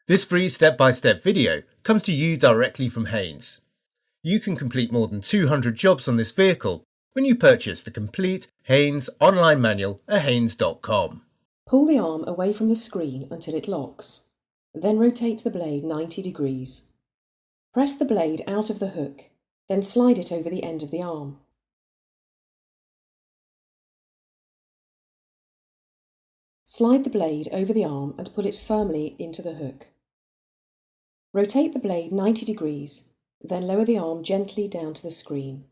This free step-by-step video comes to you directly from Haynes. You can complete more than 200 jobs on this vehicle when you purchase the complete Haynes online manual at haynes.com. Pull the arm away from the screen until it locks. Then rotate the blade 90 degrees. Press the blade out of the hook, then slide it over the end of the arm. Slide the blade over the arm and pull it firmly into the hook. Rotate the blade 90 degrees, then lower the arm gently down to the screen.